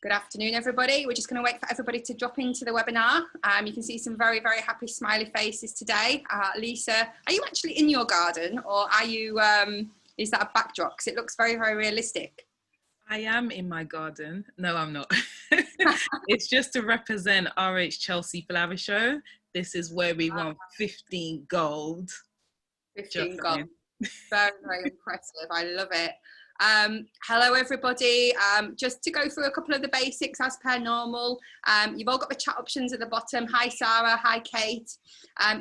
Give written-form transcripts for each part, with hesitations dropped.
Good afternoon, everybody. We're just going to wait for everybody to drop into the webinar. You can see some very, very happy smiley faces today. Lisa, are you actually in your garden, or are you, is that a backdrop? Because it looks very, very realistic. I am in my garden. No, I'm not. It's just to represent RH Chelsea Flower Show. This is where we want 15 gold. 15 gold. Very, very impressive. I love it. Hello everybody. Just to go through a couple of the basics as per normal. You've all got the chat options at the bottom. Hi Sarah, hi Kate.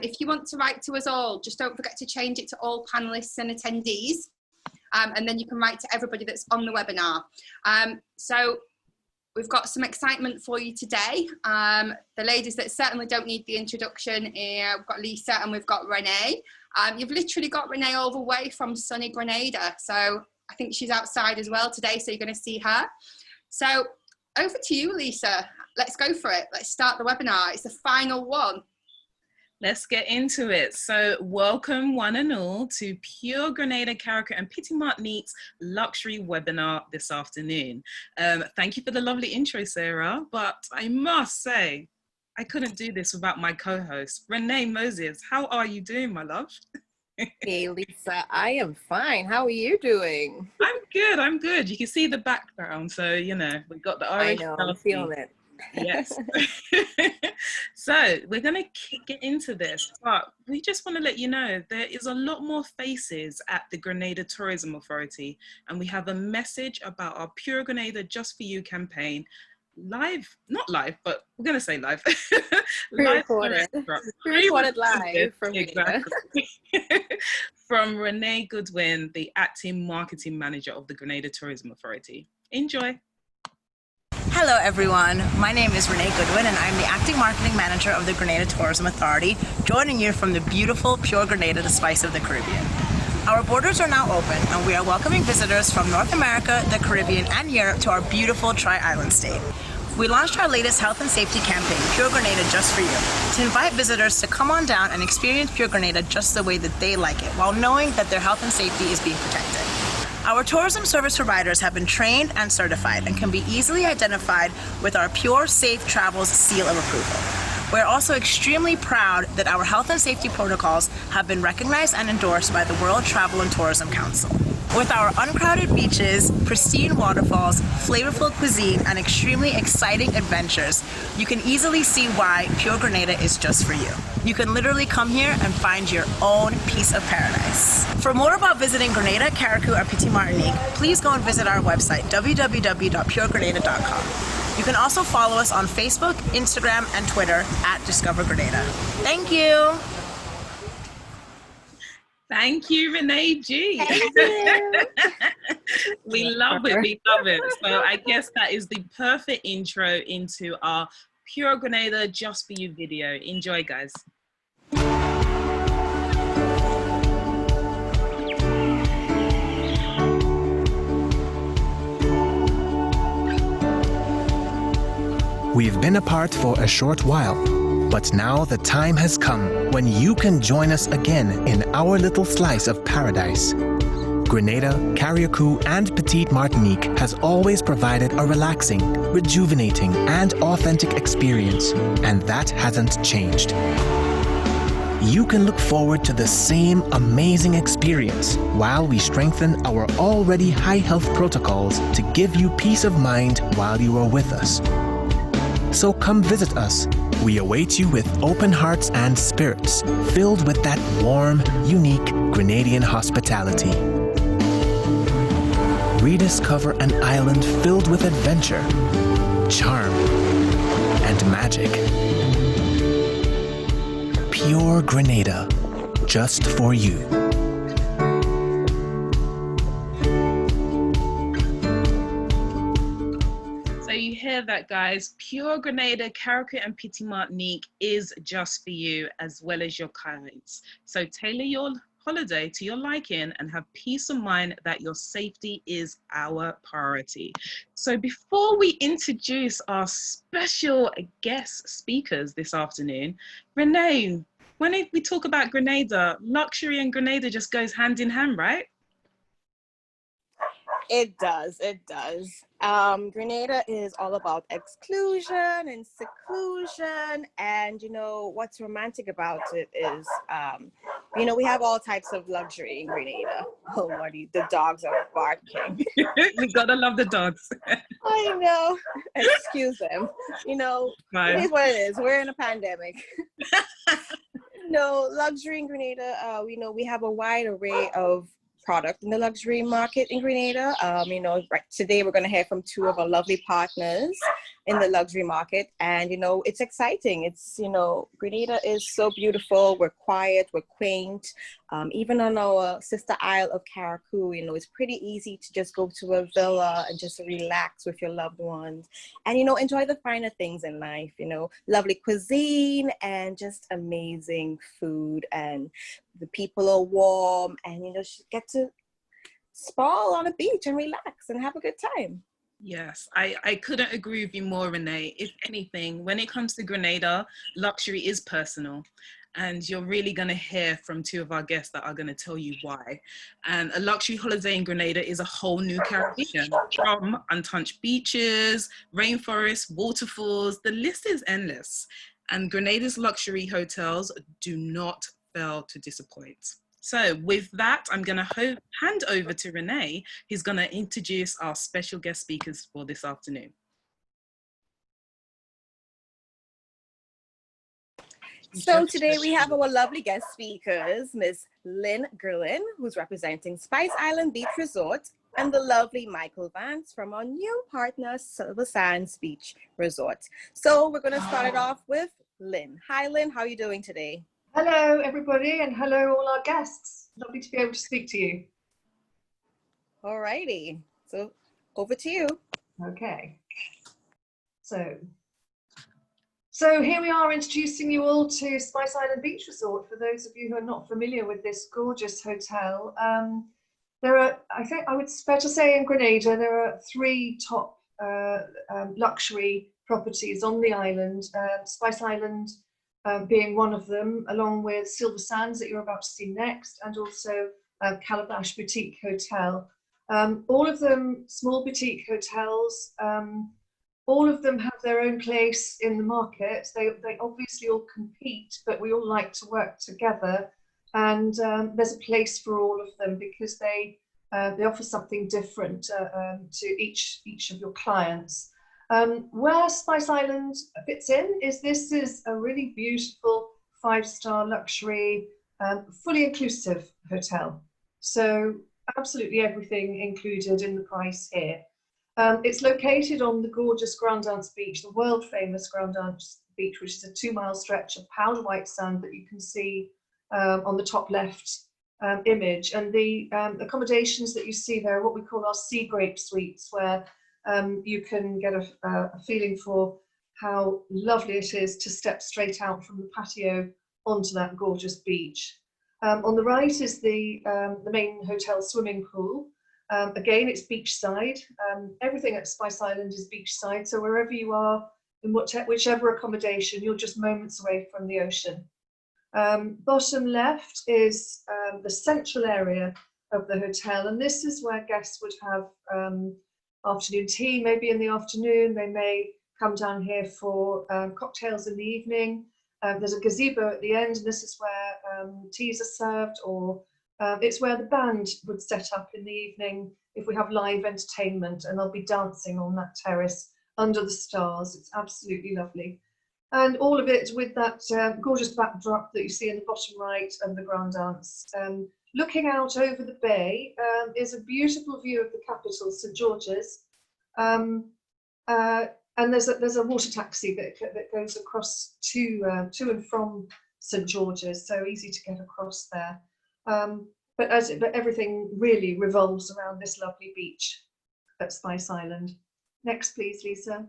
If you want to write to us all, just don't forget to change it to all panelists and attendees, and then you can write to everybody that's on the webinar. So we've got some excitement for you today. The ladies that certainly don't need the introduction here, we've got Lisa and we've got Renee. You've literally got Renee all the way from sunny Grenada, so I think she's outside as well today, so you're going to see her. So over to you, Lisa. Let's go for it. Let's start the webinar. It's the final one. Let's get into it. So welcome one and all to Pure Grenada Caracal and Petit Martinique's luxury webinar this afternoon. Thank you for the lovely intro, Sarah, but I must say, I couldn't do this without my co-host, Renee Moses. How are you doing, my love? Hey Lisa, I am fine. How are you doing? I'm good. You can see the background, so you know we've got the orange. I know, I'm feeling it. Yes. So we're gonna get into this, but we just want to let you know there is a lot more faces at the Grenada Tourism Authority, and we have a message about our Pure Grenada Just For You campaign. Live, not live, but we're going to say live. Pre-recorded. Pre-recorded live from exactly. From Renee Goodwin, the Acting Marketing Manager of the Grenada Tourism Authority. Enjoy. Hello everyone, my name is Renee Goodwin and I'm the Acting Marketing Manager of the Grenada Tourism Authority, joining you from the beautiful Pure Grenada, the spice of the Caribbean. Our borders are now open and we are welcoming visitors from North America, the Caribbean and Europe to our beautiful Tri-Island state. We launched our latest health and safety campaign, Pure Grenada Just For You, to invite visitors to come on down and experience Pure Grenada just the way that they like it, while knowing that their health and safety is being protected. Our tourism service providers have been trained and certified and can be easily identified with our Pure Safe Travels seal of approval. We're also extremely proud that our health and safety protocols have been recognized and endorsed by the World Travel and Tourism Council. With our uncrowded beaches, pristine waterfalls, flavorful cuisine, and extremely exciting adventures, you can easily see why Pure Grenada is just for you. You can literally come here and find your own piece of paradise. For more about visiting Grenada, Caracal, or Petit Martinique, please go and visit our website, www.puregrenada.com. You can also follow us on Facebook, Instagram, and Twitter at Discover Grenada. Thank you. Thank you, Renee G. Thank you. We love it, we love it. So I guess that is the perfect intro into our Pure Grenada Just For You video. Enjoy, guys. We've been apart for a short while, but now the time has come when you can join us again in our little slice of paradise. Grenada, Carriacou, and Petite Martinique has always provided a relaxing, rejuvenating, and authentic experience, and that hasn't changed. You can look forward to the same amazing experience while we strengthen our already high health protocols to give you peace of mind while you are with us. So come visit us. We await you with open hearts and spirits, filled with that warm, unique Grenadian hospitality. Rediscover an island filled with adventure, charm, and magic. Pure Grenada, just for you. Hear that, guys. Pure Grenada, Caracal, and Petit Martinique is just for you, as well as your clients. So tailor your holiday to your liking and have peace of mind that your safety is our priority. So before we introduce our special guest speakers this afternoon, Renee, when we talk about Grenada, luxury and Grenada just goes hand in hand, right? It does, it does. Grenada is all about exclusion and seclusion. And, what's romantic about it is, we have all types of luxury in Grenada. Oh, Lordy, the dogs are barking. We gotta love the dogs. I know. Excuse them. Fine. It is what it is. We're in a pandemic. Luxury in Grenada, we have a wide array of product in the luxury market in Grenada. Right today we're going to hear from two of our lovely partners in the luxury market, and it's exciting. It's Grenada is so beautiful. We're quiet, we're quaint. Even on our sister isle of Carriacou, it's pretty easy to just go to a villa and just relax with your loved ones, and enjoy the finer things in life. Lovely cuisine and just amazing food, and the people are warm, and get to sprawl on a beach and relax and have a good time. Yes, I couldn't agree with you more, Renee. If anything, when it comes to Grenada, luxury is personal. And you're really going to hear from two of our guests that are going to tell you why. And a luxury holiday in Grenada is a whole new Caribbean, from untouched beaches, rainforests, waterfalls. The list is endless. And Grenada's luxury hotels do not fail to disappoint. So with that, I'm going to hand over to Renee, who's going to introduce our special guest speakers for this afternoon. So today we have our lovely guest speakers, Ms. Lynn, who's representing Spice Island Beach Resort, and the lovely Michael Vance from our new partner, Silversands Beach Resort. So we're going to start it off with Lynn. Hi, Lynn. How are you doing today? Hello, everybody, and hello, all our guests. Lovely to be able to speak to you. All righty. So over to you. Okay. So here we are introducing you all to Spice Island Beach Resort. For those of you who are not familiar with this gorgeous hotel, there are, I think I would better say in Grenada, there are 3 top luxury properties on the island, Spice Island being one of them, along with Silversands that you're about to see next, and also Calabash Boutique Hotel. All of them small boutique hotels. All of them have their own place in the market. They obviously all compete, but we all like to work together. And there's a place for all of them because they offer something different to each of your clients. Where Spice Island fits in is this is a really beautiful 5-star luxury, fully inclusive hotel. So absolutely everything included in the price here. It's located on the gorgeous Grenadas beach, the world famous Grenadas beach, which is a 2-mile stretch of powder white sand that you can see on the top left image. And the accommodations that you see there are what we call our sea grape suites, where you can get a feeling for how lovely it is to step straight out from the patio onto that gorgeous beach. On the right is the main hotel swimming pool. Again, it's beachside. Everything at Spice Island is beachside, so wherever you are, in whichever accommodation, you're just moments away from the ocean. Bottom left is the central area of the hotel, and this is where guests would have afternoon tea, maybe in the afternoon. They may come down here for cocktails in the evening. There's a gazebo at the end, and this is where teas are served, or it's where the band would set up in the evening if we have live entertainment, and they'll be dancing on that terrace under the stars. It's absolutely lovely. And all of it with that gorgeous backdrop that you see in the bottom right and the grand dance. Looking out over the bay is a beautiful view of the capital, St George's. And there's a water taxi that goes across to and from St George's, so easy to get across there. But everything really revolves around this lovely beach at Spice Island. Next, please, Lisa.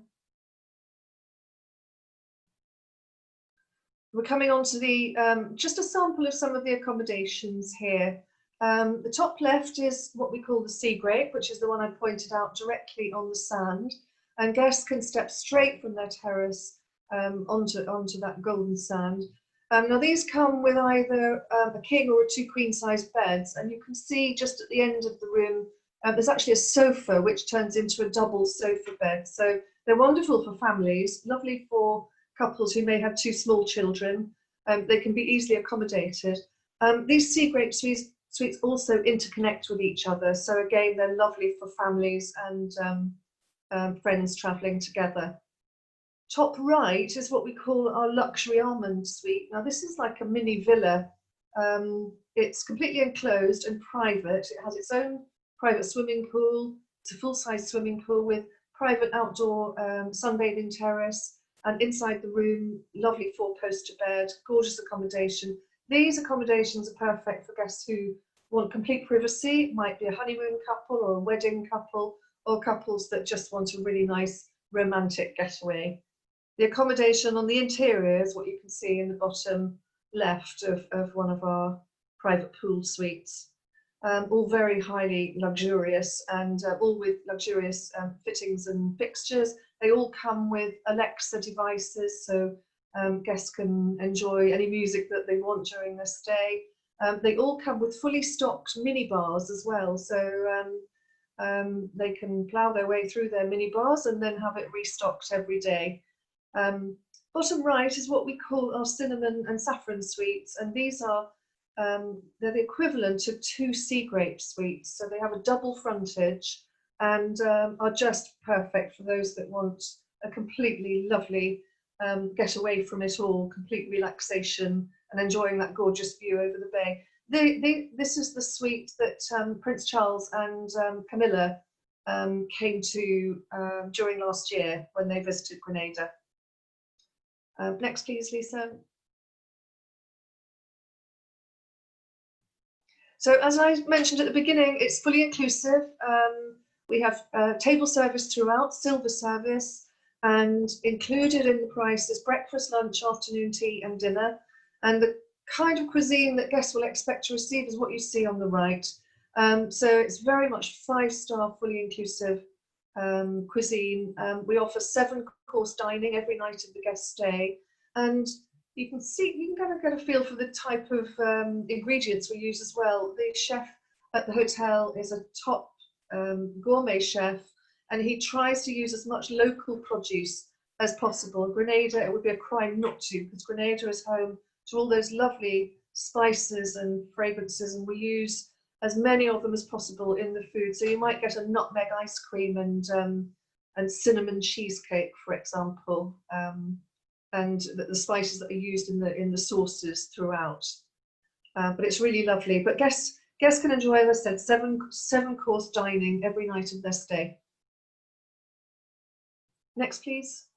We're coming on to the just a sample of some of the accommodations here. The top left is what we call the sea grape, which is the one I pointed out directly on the sand, and guests can step straight from their terrace onto that golden sand. Now these come with either a king or 2 queen-size beds, and you can see just at the end of the room There's actually a sofa which turns into a double sofa bed. So they're wonderful for families, lovely for couples who may have 2 small children. They can be easily accommodated. These sea grape suites also interconnect with each other. So again, they're lovely for families and friends traveling together. Top right is what we call our luxury almond suite. Now this is like a mini villa. It's completely enclosed and private. It has its own private swimming pool. It's a full-size swimming pool with private outdoor sunbathing terrace, and inside the room, lovely 4-poster bed, gorgeous accommodation. These accommodations are perfect for guests who want complete privacy. It might be a honeymoon couple or a wedding couple, or couples that just want a really nice romantic getaway. The accommodation on the interior is what you can see in the bottom left of one of our private pool suites. All very highly luxurious, and all with luxurious fittings and fixtures. They all come with Alexa devices, so guests can enjoy any music that they want during their stay. They all come with fully stocked mini bars as well, so they can plough their way through their mini bars and then have it restocked every day. Bottom right is what we call our cinnamon and saffron suites, and these are they're the equivalent of 2 sea grape suites. So they have a double frontage and are just perfect for those that want a completely lovely get away from it all, complete relaxation and enjoying that gorgeous view over the bay. This is the suite that Prince Charles and Camilla came to during last year when they visited Grenada. Next please, Lisa. So as I mentioned at the beginning, it's fully inclusive. We have table service throughout, silver service, and included in the price is breakfast, lunch, afternoon tea and dinner. And the kind of cuisine that guests will expect to receive is what you see on the right. So it's very much 5-star fully inclusive cuisine. We offer 7-course dining every night of the guest stay. And you can kind of get a feel for the type of ingredients we use as well. The chef at the hotel is a top gourmet chef, and he tries to use as much local produce as possible. Grenada, it would be a crime not to, because Grenada is home to all those lovely spices and fragrances, and we use as many of them as possible in the food. So you might get a nutmeg ice cream and cinnamon cheesecake, for example. And the spices that are used in the sauces throughout. But it's really lovely. But guests can enjoy, as I said, 7-course dining every night of their stay. Next, please.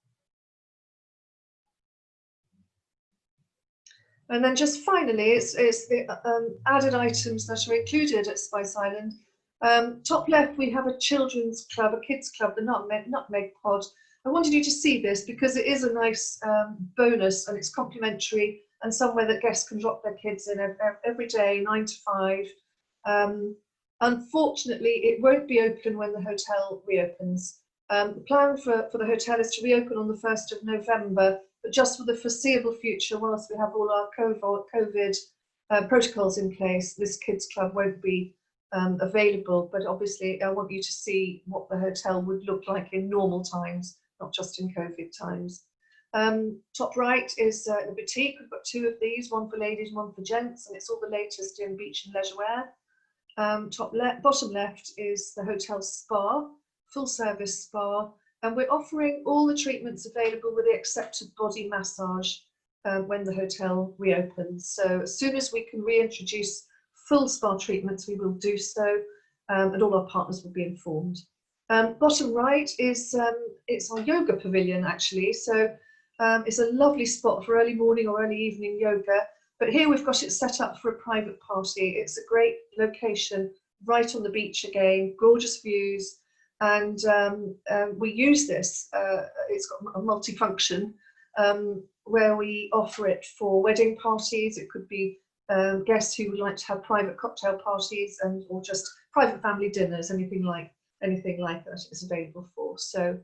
And then just finally, it's the added items that are included at Spice Island. Top left, we have a children's club, a kids club, the Nutmeg Pod. I wanted you to see this because it is a nice bonus, and it's complimentary and somewhere that guests can drop their kids in every day, 9 to 5. Unfortunately, it won't be open when the hotel reopens. The plan for the hotel is to reopen on the 1st of November, but just for the foreseeable future, whilst we have all our COVID protocols in place, this kids club won't be available. But obviously, I want you to see what the hotel would look like in normal times, not just in COVID times. Top right is the boutique. We've got 2 of these, one for ladies, one for gents, and it's all the latest in beach and leisure wear. Bottom left is the hotel spa, full service spa, and we're offering all the treatments available with the excepted body massage when the hotel reopens. So as soon as we can reintroduce full spa treatments, we will do so, and all our partners will be informed. Bottom right is it's our yoga pavilion, actually. So it's a lovely spot for early morning or early evening yoga. But here we've got it set up for a private party. It's a great location, right on the beach again, gorgeous views. And we use this, it's got a multifunction where we offer it for wedding parties. It could be guests who would like to have private cocktail parties or just private family dinners, anything like that is available for. So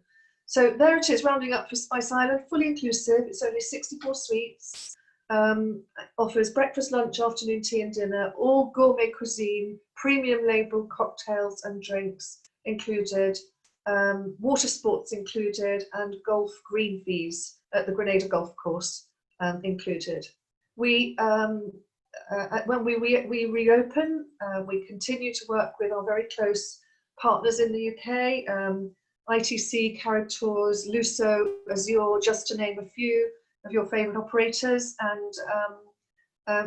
there it is, rounding up for Spice Island, fully inclusive. It's only 64 suites. offers breakfast, lunch, afternoon tea and dinner, all gourmet cuisine, premium label cocktails and drinks included, water sports included, and golf green fees at the Grenada golf course included. We when we reopen, we continue to work with our very close partners in the UK, ITC, Carrot Tours, Luso, Azure, just to name a few of your favourite operators, and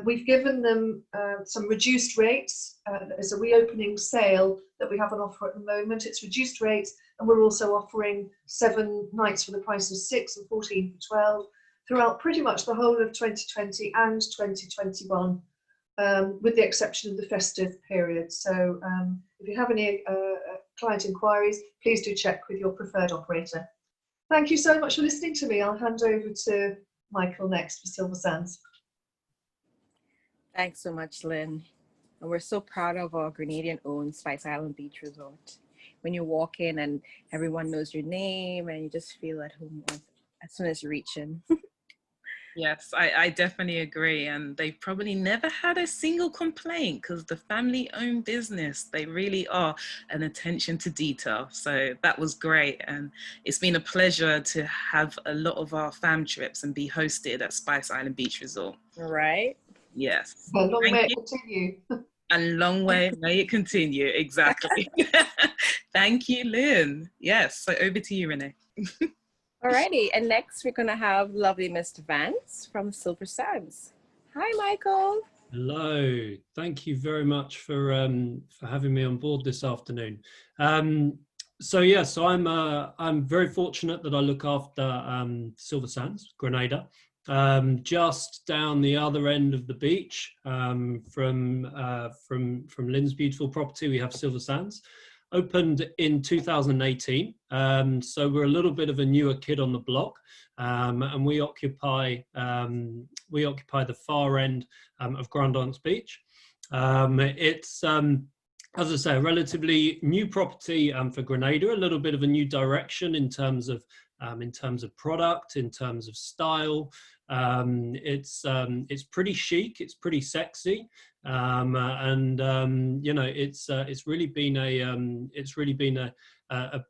we've given them some reduced rates. There's a reopening sale that we have on offer at the moment. It's reduced rates, and we're also offering 7 nights for the price of 6 and 14 for 12 throughout pretty much the whole of 2020 and 2021, with the exception of the festive period. So if you have any client inquiries, please do check with your preferred operator. Thank you so much for listening to me. I'll hand over to Michael next for Silversands. Thanks so much, Lynn. And we're so proud of our Grenadian-owned Spice Island Beach Resort. When you walk in and everyone knows your name and you just feel at home as soon as you reach in. Yes, I definitely agree. And they've probably never had a single complaint because the family-owned business, they really are an attention to detail. So that was great. And it's been a pleasure to have a lot of our fam trips and be hosted at Spice Island Beach Resort. Right? Yes. A long way to continue. A long way, may it continue. Exactly. Thank you, Lynn. Yes, so over to you, Renee. Alrighty, and next we're going to have lovely Mr. Vance from Silversands. Hi, Michael. Hello. Thank you very much for having me on board this afternoon. So I'm very fortunate that I look after Silversands, Grenada, just down the other end of the beach from Lynn's beautiful property. We have Silversands. Opened in 2018, so we're a little bit of a newer kid on the block, and we occupy the far end of Grenadas Beach. It's as I say, a relatively new property for Grenada, a little bit of a new direction in terms of product, in terms of style. It's pretty chic, it's pretty sexy, and you know, it's really been a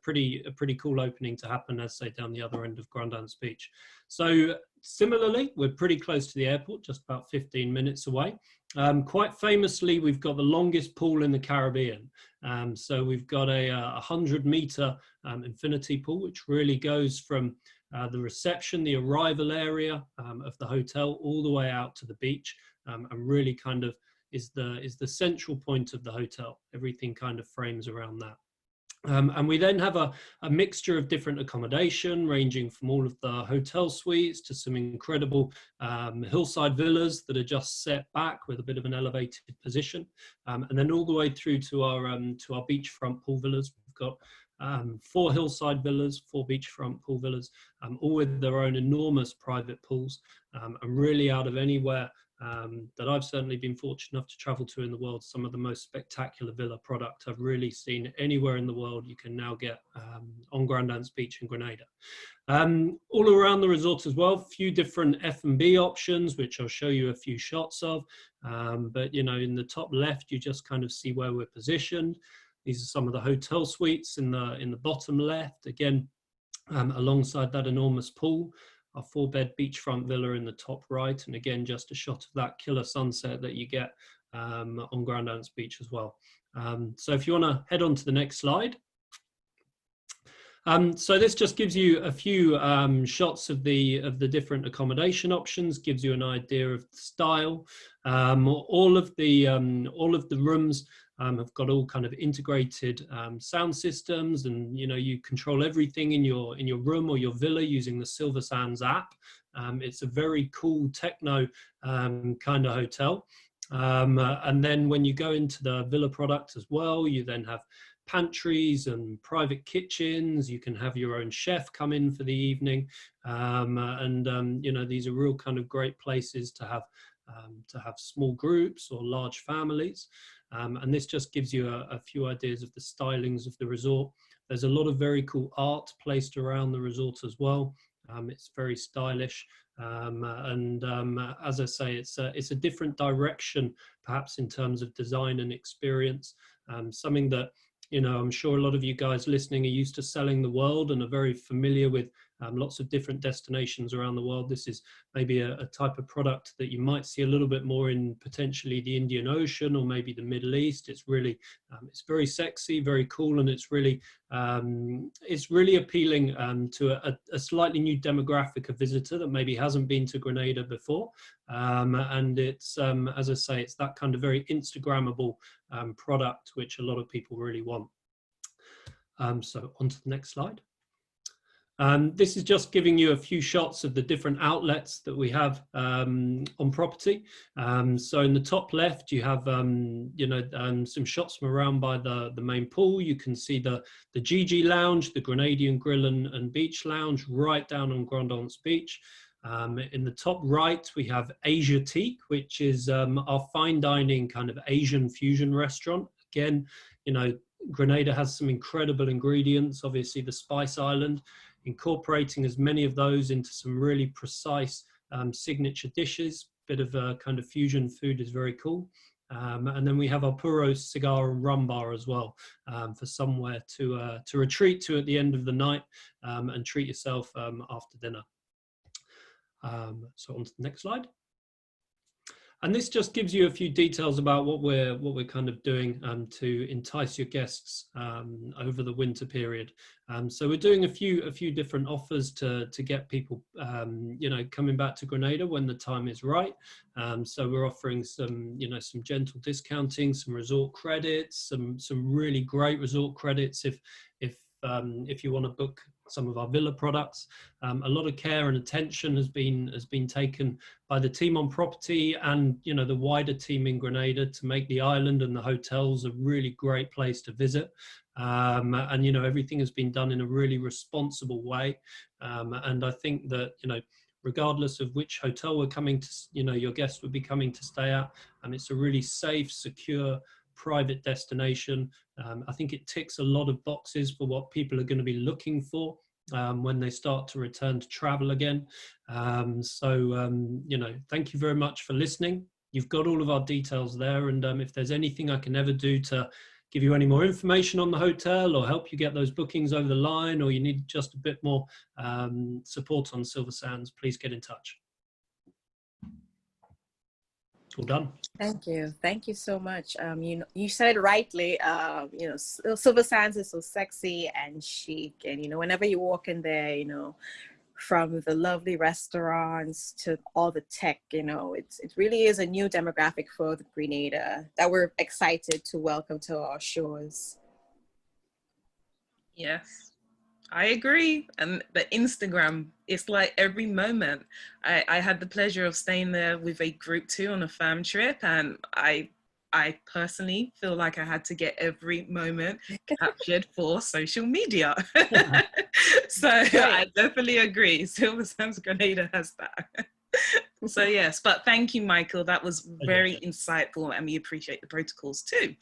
pretty cool opening to happen, as say, down the other end of Grenadas Beach. So similarly, we're pretty close to the airport, just about 15 minutes away. Quite famously, we've got the longest pool in the Caribbean. So we've got a 100-meter infinity pool, which really goes from the reception, the arrival area of the hotel, all the way out to the beach, and really kind of is the central point of the hotel. Everything kind of frames around that. And we then have a mixture of different accommodation, ranging from all of the hotel suites to some incredible hillside villas that are just set back with a bit of an elevated position, and then all the way through to our beachfront pool villas. We've got 4 hillside villas, 4 beachfront pool villas, all with their own enormous private pools, and really out of anywhere that I've certainly been fortunate enough to travel to in the world. Some of the most spectacular villa product I've really seen anywhere in the world you can now get on Grenadas Beach in Grenada. All around the resort as well, a few different F&B options, which I'll show you a few shots of. But you know, in the top left, you just kind of see where we're positioned. These are some of the hotel suites in the bottom left, again, alongside that enormous pool. Our 4-bed beachfront villa in the top right, and again, just a shot of that killer sunset that you get on Grenadas Beach as well. So if you want to head on to the next slide. So this just gives you a few shots of the different accommodation options, gives you an idea of the style. All of the rooms have got all kind of integrated sound systems, and you know, you control everything in your room or your villa using the Silversands app. It's a very cool techno kind of hotel. And then when you go into the villa product as well, you then have pantries and private kitchens. You can have your own chef come in for the evening, and you know, these are real kind of great places to have small groups or large families. And this just gives you a few ideas of the stylings of the resort. There's a lot of very cool art placed around the resort as well. It's very stylish, as I say, it's a different direction, perhaps in terms of design and experience. Something that, you know, I'm sure a lot of you guys listening are used to selling the world and are very familiar with lots of different destinations around the world. This is maybe a type of product that you might see a little bit more in potentially the Indian Ocean or maybe the Middle East. It's really, it's very sexy, very cool, and it's really appealing to a slightly new demographic of visitor that maybe hasn't been to Grenada before. And it's, as I say, it's that kind of very Instagrammable product which a lot of people really want. So on to the next slide. This is just giving you a few shots of the different outlets that we have on property. So in the top left, you have some shots from around by the main pool. You can see the GG Lounge, the Grenadian Grill and Beach Lounge, right down on Grandance Beach. In the top right, we have Asiatique, which is our fine dining kind of Asian fusion restaurant. Again, you know, Grenada has some incredible ingredients, obviously the Spice Island. Incorporating as many of those into some really precise signature dishes. Bit of a kind of fusion food is very cool. And then we have our Puro cigar and rum bar as well, for somewhere to retreat to at the end of the night and treat yourself after dinner. So on to the next slide. And this just gives you a few details about what we're kind of doing to entice your guests over the winter period. So we're doing a few different offers to get people, you know, coming back to Grenada when the time is right. So we're offering some, you know, some gentle discounting, some resort credits, some really great resort credits if you want to book some of our villa products. A lot of care and attention has been taken by the team on property and, you know, the wider team in Grenada to make the island and the hotels a really great place to visit. And, you know, everything has been done in a really responsible way. And I think that, you know, regardless of which hotel we're coming to, you know, your guests would be coming to stay at, it's a really safe, secure, private destination. I think it ticks a lot of boxes for what people are going to be looking for when they start to return to travel again. You know, thank you very much for listening. You've got all of our details there, and if there's anything I can ever do to give you any more information on the hotel or help you get those bookings over the line, or you need just a bit more support on Silversands, please get in touch. All done. Thank you so much. You said it rightly. You know, Silversands is so sexy and chic, and you know, whenever you walk in there, you know, from the lovely restaurants to all the tech, you know, it really is a new demographic for the Grenada that we're excited to welcome to our shores. Yes, I agree. And the Instagram, it's like every moment. I had the pleasure of staying there with a group too on a fam trip, and I personally feel like I had to get every moment captured for social media. So I definitely agree. Silversands Grenada has that. So yes, but thank you, Michael. That was very insightful, and we appreciate the protocols too.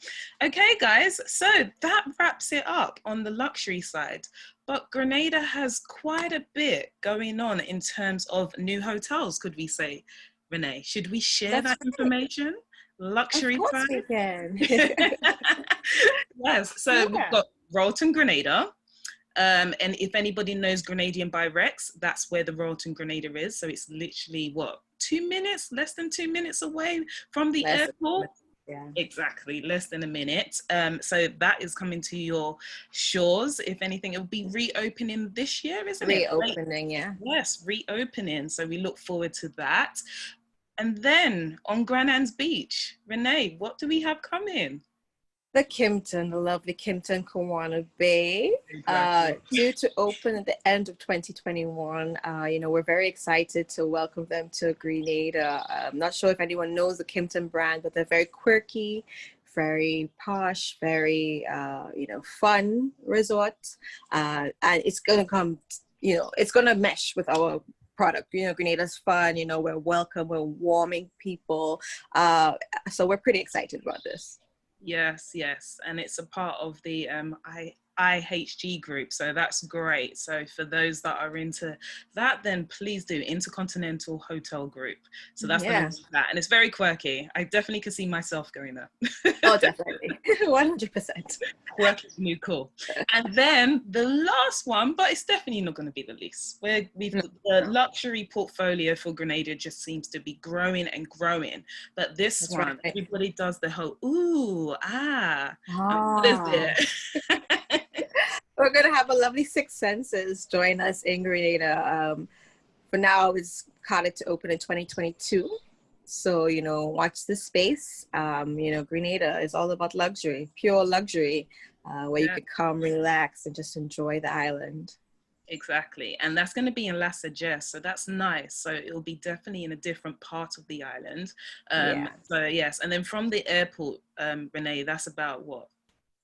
Okay, guys, so that wraps it up on the luxury side. But Grenada has quite a bit going on in terms of new hotels, could we say, Renee? Should we share that information? Luxury of course side? we can. Yes, so we've got Royalton Grenada. And if anybody knows Grenadian by Rex, that's where the Royalton Grenada is. So it's literally, what, 2 minutes, less than 2 minutes away from the airport? Yeah, exactly, less than a minute. So that is coming to your shores. If anything, it will be reopening this year, isn't it? Reopening, yeah. Yes, reopening. So we look forward to that. And then on Grandans Beach, Renee, what do we have coming? The Kimpton, the lovely Kimpton Kawana Bay, due to open at the end of 2021. You know, we're very excited to welcome them to Grenada. I'm not sure if anyone knows the Kimpton brand, but they're very quirky, very posh, very, you know, fun resort. And it's going to come, you know, it's going to mesh with our product. You know, Grenada's fun, you know, we're welcome, we're warming people. So we're pretty excited about this. Yes, yes, and it's a part of the IHG group. So that's great. So for those that are into that, then please do Intercontinental Hotel Group. So that's the name of that. And it's very quirky. I definitely could see myself going there. Oh, definitely. 100%. Quirky, new, cool. And then the last one, but it's definitely not going to be the least, where we've got the luxury portfolio for Grenada just seems to be growing and growing. But this That's one, right. everybody does the whole, ooh, what is it? We're going to have a lovely Six Senses join us in Grenada. For now, it's carded to open in 2022. So, you know, watch this space. You know, Grenada is all about luxury, pure luxury, where you can come, relax, and just enjoy the island. Exactly. And that's going to be in La Sagesse. So that's nice. So it'll be definitely in a different part of the island. So yes. And then from the airport, Renee, that's about what?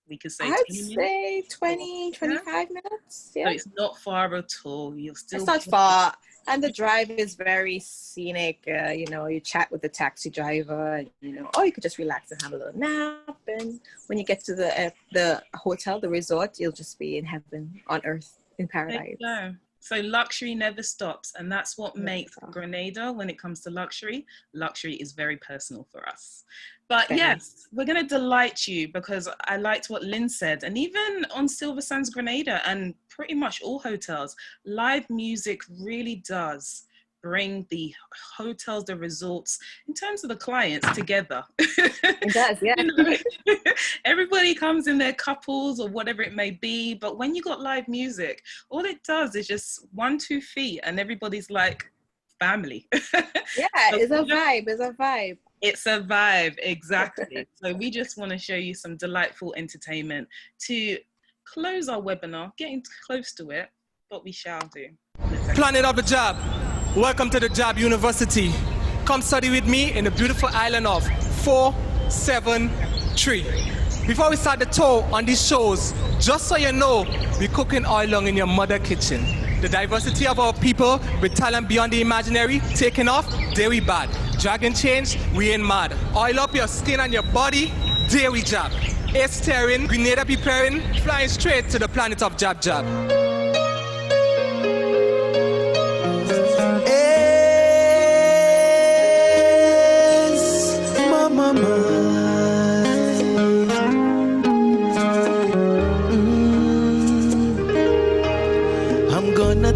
We could say I'd say 20, 25 minutes. Yeah. So it's not far at all. You'll still. It's not far. And the drive is very scenic. You know, you chat with the taxi driver, and, you know, or you could just relax and have a little nap. And when you get to the hotel, the resort, you'll just be in heaven on earth, in paradise. So luxury never stops. And that's what makes Grenada, when it comes to luxury is very personal for us. But yes, we're going to delight you, because I liked what Lynn said. And even on Silversands Grenada and pretty much all hotels, live music really does bring the hotels, the resorts, in terms of the clients, together. It does, yeah. You know, everybody comes in their couples or whatever it may be, but when you got live music, all it does is just 1, 2 feet and everybody's like family. Yeah, it's a vibe. It's a vibe. It's a vibe, exactly. So we just want to show you some delightful entertainment to close our webinar, getting close to it, but we shall do. Planet of the Job. Welcome to the Job University. Come study with me in the beautiful island of 473. Before we start the tour on these shows, just so you know, we're cooking all along in your mother kitchen. The diversity of our people with talent beyond the imaginary, taking off, there we bad. Dragon change, we ain't mad. Oil up your skin and your body, there we job. Air steering, Grenada preparing, flying straight to the planet of Jab Jab.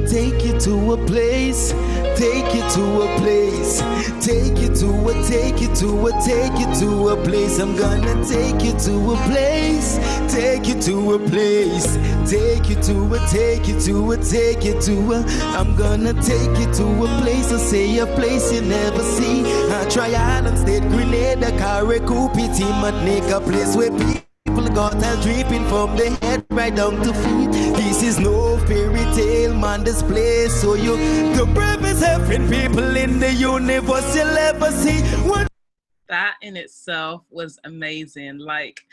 Take you to a place, take you to a place, take you to a, take you to a, take you to a place. I'm gonna take you to a place, take you to a place, take you to a, take you to a, take you to a. I'm gonna take you to a place, I say a place you never see. I try Island State, Grenada, Carriacou, Pity, make a place where people got a dripping from the head right down to feet. This is no fairy tale, man, this place. So you, the bravest helping people in the universe you'll ever see. That in itself was amazing. Like,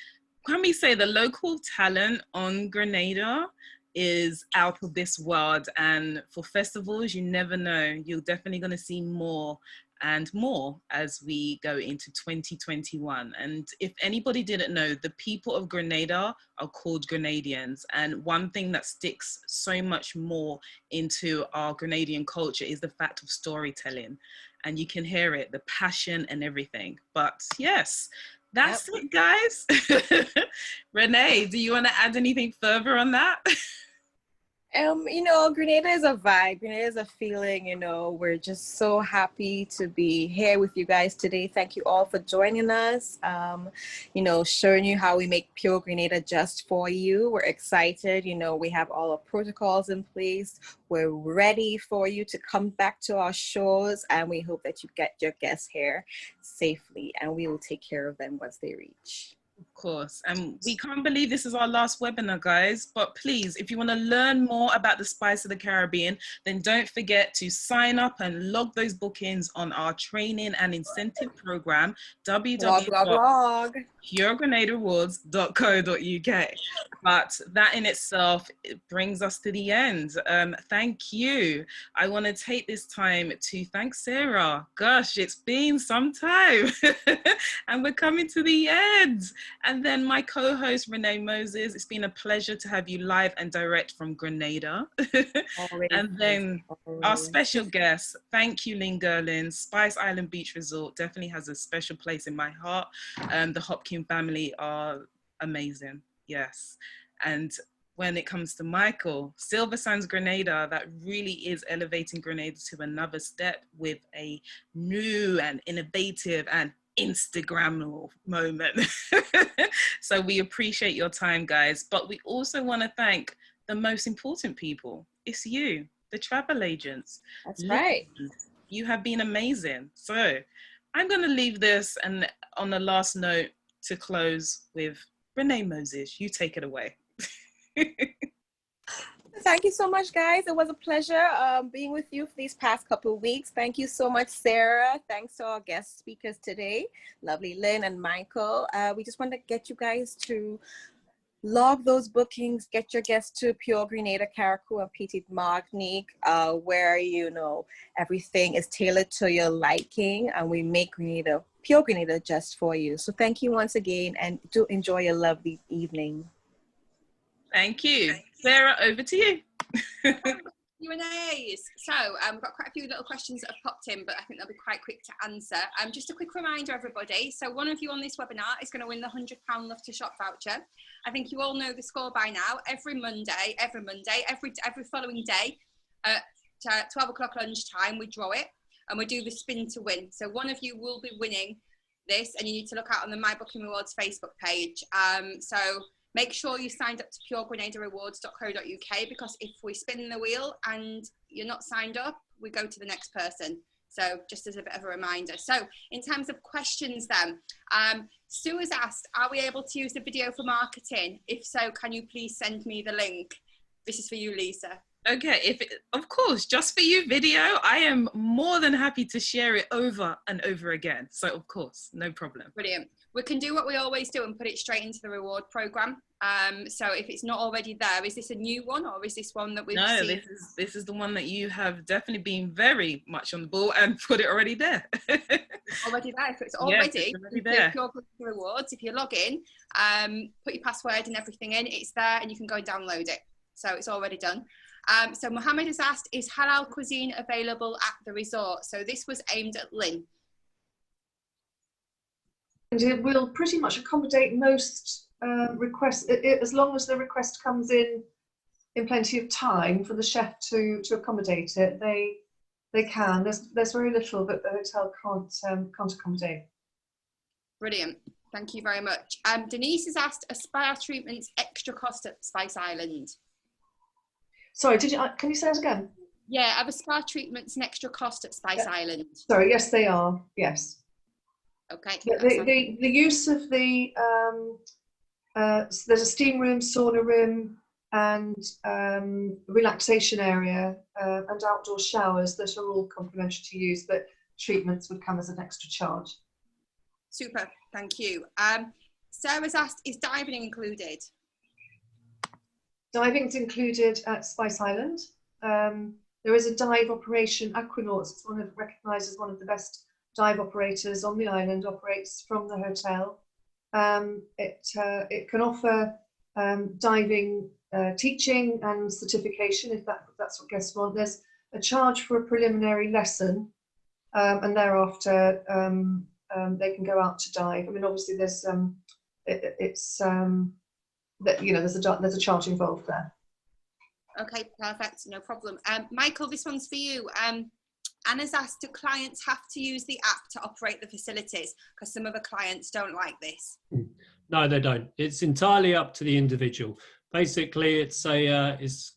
can we say the local talent on Grenada is out of this world, and for festivals, you never know. You're definitely going to see more and more as we go into 2021. And if anybody didn't know, the people of Grenada are called Grenadians. And one thing that sticks so much more into our Grenadian culture is the fact of storytelling. And you can hear it, the passion and everything. But yes, that's it, guys. Renee, do you want to add anything further on that? You know, Grenada is a vibe. Grenada is a feeling, you know. We're just so happy to be here with you guys today. Thank you all for joining us. You know, showing you how we make pure Grenada just for you. We're excited. You know, we have all our protocols in place. We're ready for you to come back to our shores, and we hope that you get your guests here safely, and we will take care of them once they reach. Of course, and we can't believe this is our last webinar, guys, but please, if you want to learn more about the Spice of the Caribbean, then don't forget to sign up and log those bookings on our training and incentive program, www.puregrenadarewards.co.uk. But that in itself, it brings us to the end. Thank you. I want to take this time to thank Sarah. Gosh, it's been some time and we're coming to the end. And then my co-host, Renee Moses. It's been a pleasure to have you live and direct from Grenada. And then our special guest, thank you, Lynn Gerlin. Spice Island Beach Resort definitely has a special place in my heart. The Hopkins family are amazing, yes. And when it comes to Michael, Silversands Grenada, that really is elevating Grenada to another step with a new and innovative and Instagrammable moment. So we appreciate your time, guys. But we also want to thank the most important people. It's you, the travel agents. That's right. You have been amazing. So I'm going to leave this and on the last note to close with Renee Moses. You take it away. Thank you so much, guys. It was a pleasure being with you for these past couple of weeks. Thank you so much, Sarah. Thanks to our guest speakers today, lovely Lynn and Michael. We just want to get you guys to log those bookings, get your guests to Pure Grenada, Carriacou, and Petite Martinique, where, you know, everything is tailored to your liking, and we make Grenada, Pure Grenada, just for you. So thank you once again, and do enjoy your lovely evening. Thank you. Sarah, over to you. Q&As. So we've got quite a few little questions that have popped in, but I think they'll be quite quick to answer. Just a quick reminder, everybody. So one of you on this webinar is going to win the £100 Love to Shop voucher. I think you all know the score by now. Every following day at 12 o'clock lunchtime, we draw it and we do the spin to win. So one of you will be winning this, and you need to look out on the My Booking Rewards Facebook page. So make sure you signed up to puregrenadarewards.co.uk, because if we spin the wheel and you're not signed up, we go to the next person. So just as a bit of a reminder. So in terms of questions then, Sue has asked, are we able to use the video for marketing? If so, can you please send me the link? This is for you, Lisa. Okay, of course, just for you video, I am more than happy to share it over and over again. So of course, no problem. Brilliant. We can do what we always do and put it straight into the reward program. So if it's not already there, is this a new one, or is this one that we've seen? No, this is the one that you have definitely been very much on the ball and put it already there. Already there. So it's already, yes, it's already there. Pure Rewards. If you log in, put your password and everything in, it's there, and you can go and download it. So it's already done. So Mohammed has asked, is halal cuisine available at the resort? So this was aimed at Lynn. And it will pretty much accommodate most requests, as long as the request comes in plenty of time for the chef to accommodate it. They can. There's very little that the hotel can't accommodate. Brilliant. Thank you very much. Denise has asked, are spa treatments extra cost at Spice Island? Sorry, can you say that again? Yeah, are the spa treatments an extra cost at Spice Island? Sorry, yes, they are. Yes. Okay. The use of the there's a steam room, sauna room, and relaxation area and outdoor showers that are all complimentary to use, but treatments would come as an extra charge. Super, thank you. Sarah's asked, is diving included? Diving's included at Spice Island. There is a dive operation, Aquanauts. It's recognised as one of the best dive operators on the island, operates from the hotel. It can offer diving teaching and certification if that's what guests want. There's a charge for a preliminary lesson, and thereafter they can go out to dive. I mean, obviously there's there's a charge involved there. Okay, perfect, no problem. Michael, this one's for you. Anna's asked, do clients have to use the app to operate the facilities? Because some of the clients don't like this. No, they don't. It's entirely up to the individual. Basically, it's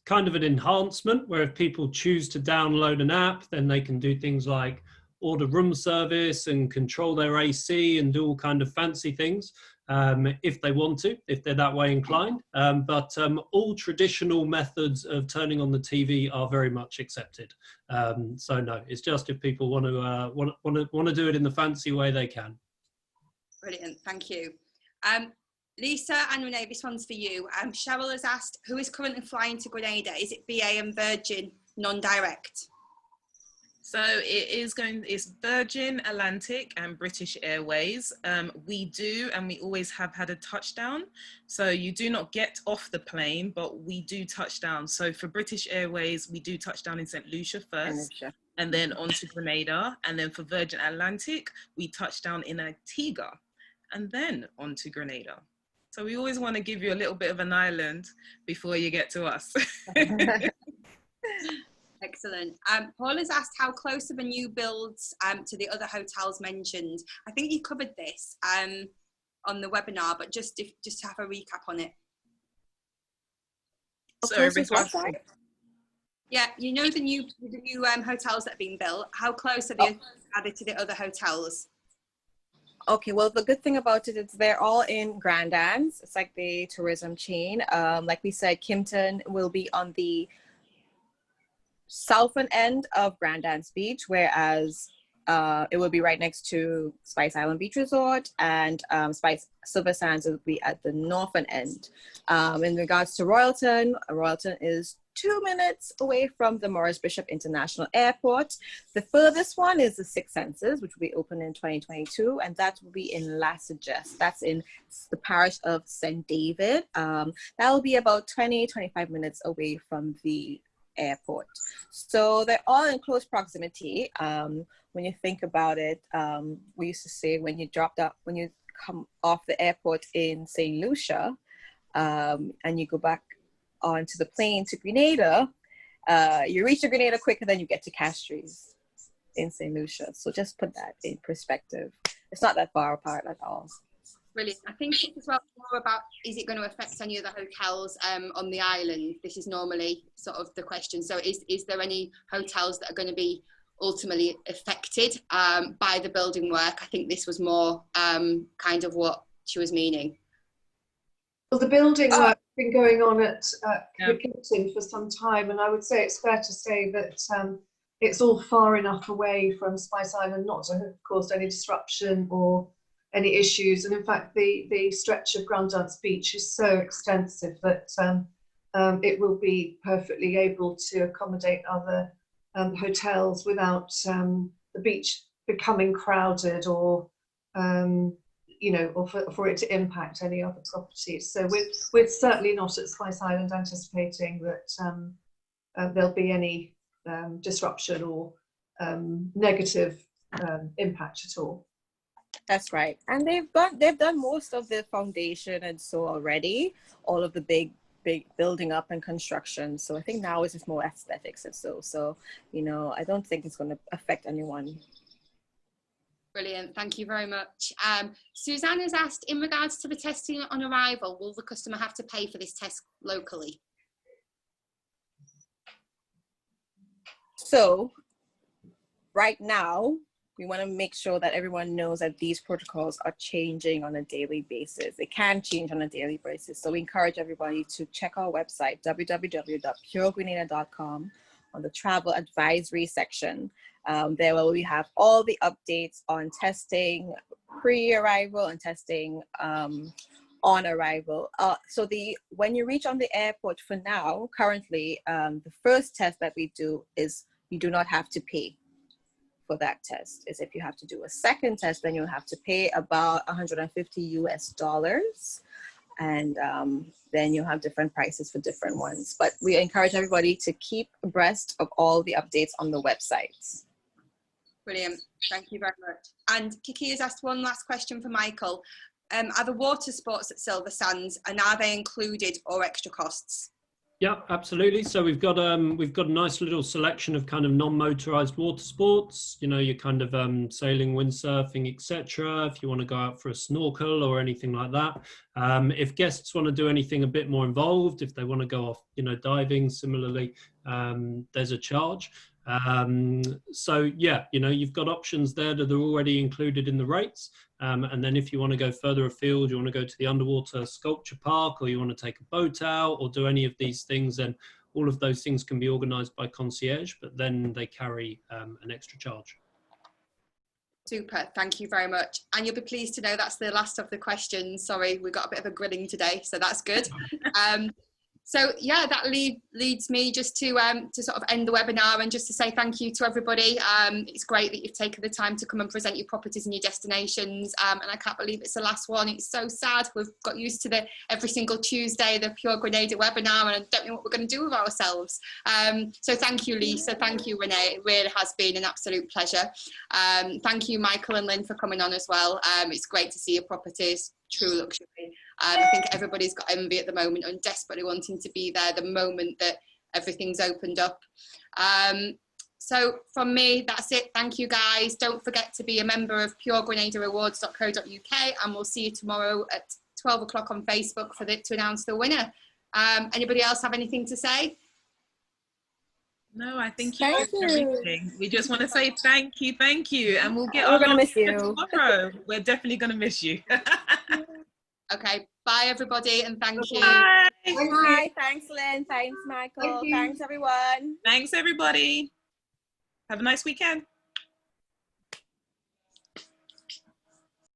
kind of an enhancement where if people choose to download an app, then they can do things like order room service and control their AC and do all kind of fancy things if they want to, if they're that way inclined. But all traditional methods of turning on the TV are very much accepted. So no, it's just if people want to do it in the fancy way, they can. Brilliant, thank you. Lisa and Renee, this one's for you. Cheryl has asked, who is currently flying to Grenada? Is it BA and Virgin non-direct? So it's Virgin Atlantic and British Airways. We do, and we always have had a touchdown. So you do not get off the plane, but we do touch down. So for British Airways, we do touch down in St. Lucia first, and then on to Grenada. And then for Virgin Atlantic, we touch down in Antigua, and then on to Grenada. So we always want to give you a little bit of an island before you get to us. Excellent. Paul has asked how close are the new builds to the other hotels mentioned. I think you covered this on the webinar, but just to have a recap on it. Sorry, yeah, you know the new hotels that are being built. How close are they added to the other hotels? Okay, well, the good thing about it is they're all in Grandans. It's like the tourism chain. Like we said, Kimpton will be on the southern end of Grandans Beach, whereas it will be right next to Spice Island Beach Resort, and Silversands will be at the northern end. In regards to Royalton, Royalton is 2 minutes away from the Maurice Bishop International Airport. The furthest one is the Six Senses, which will be open in 2022, and that will be in Lassages. That's in the parish of St. David. That will be about 20-25 minutes away from the airport. So they're all in close proximity. When you think about it, we used to say when you come off the airport in St. Lucia, and you go back onto the plane to Grenada, you reach the Grenada quicker than you get to Castries in St. Lucia. So just put that in perspective. It's not that far apart at all. Brilliant. I think it's as well more about, is it going to affect any other hotels on the island? This is normally sort of the question. So is there any hotels that are going to be ultimately affected by the building work? I think this was more kind of what she was meaning. Well, the building work has been going on at Kimpton for some time, and I would say it's fair to say that it's all far enough away from Spice Island not to have caused any disruption or any issues. And in fact, the stretch of Grandance Beach is so extensive that it will be perfectly able to accommodate other hotels without the beach becoming crowded or or for it to impact any other properties. So we're certainly not at Spice Island anticipating that there'll be any disruption or negative impact at all. That's right. And they've done most of the foundation and so already, all of the big building up and construction. So I think now it's just more aesthetics and so I don't think it's going to affect anyone. Brilliant. Thank you very much. Suzanne has asked, in regards to the testing on arrival, will the customer have to pay for this test locally? So right now, we want to make sure that everyone knows that these protocols are changing on a daily basis. They can change on a daily basis. So we encourage everybody to check our website, www.puregrenada.com, on the travel advisory section. There we have all the updates on testing pre-arrival and testing on arrival. So when you reach on the airport for now, currently, the first test that we do is you do not have to pay for that test. Is if you have to do a second test, then you'll have to pay about $150 US. And then you'll have different prices for different ones. But we encourage everybody to keep abreast of all the updates on the websites. Brilliant. Thank you very much. And Kiki has asked one last question for Michael. Are the water sports at Silversands, and are they included or extra costs? Yeah, absolutely. So we've got a nice little selection of kind of non-motorized water sports, your kind of sailing, windsurfing, etc. If you want to go out for a snorkel or anything like that. If guests want to do anything a bit more involved, if they want to go off, diving, similarly, there's a charge. So yeah, you've got options there that are already included in the rates. And then if you want to go further afield, you want to go to the underwater sculpture park, or you want to take a boat out or do any of these things, then all of those things can be organized by concierge, but then they carry an extra charge. Super, thank you very much. And you'll be pleased to know that's the last of the questions. Sorry, we got a bit of a grilling today, so that's good. So yeah, that leads me just to sort of end the webinar and just to say thank you to everybody. It's great that you've taken the time to come and present your properties and your destinations. And I can't believe it's the last one. It's so sad. We've got used to every single Tuesday, the Pure Grenada webinar, and I don't know what we're going to do with ourselves. So thank you, Lisa. Thank you, Renee. It really has been an absolute pleasure. Thank you, Michael and Lynn, for coming on as well. It's great to see your properties, true luxury. I think everybody's got envy at the moment and desperately wanting to be there the moment that everything's opened up. So from me, that's it. Thank you, guys. Don't forget to be a member of puregrenadarewards.co.uk, and we'll see you tomorrow at 12 o'clock on Facebook to announce the winner. Anybody else have anything to say? No, I think you did everything. We just want to say thank you, and we'll get We're gonna miss you tomorrow. We're definitely gonna miss you. Okay, bye everybody, and thank you. Bye. Bye. Thanks, Lynn. Thanks, Michael. Thanks, everyone. Thanks, everybody. Have a nice weekend.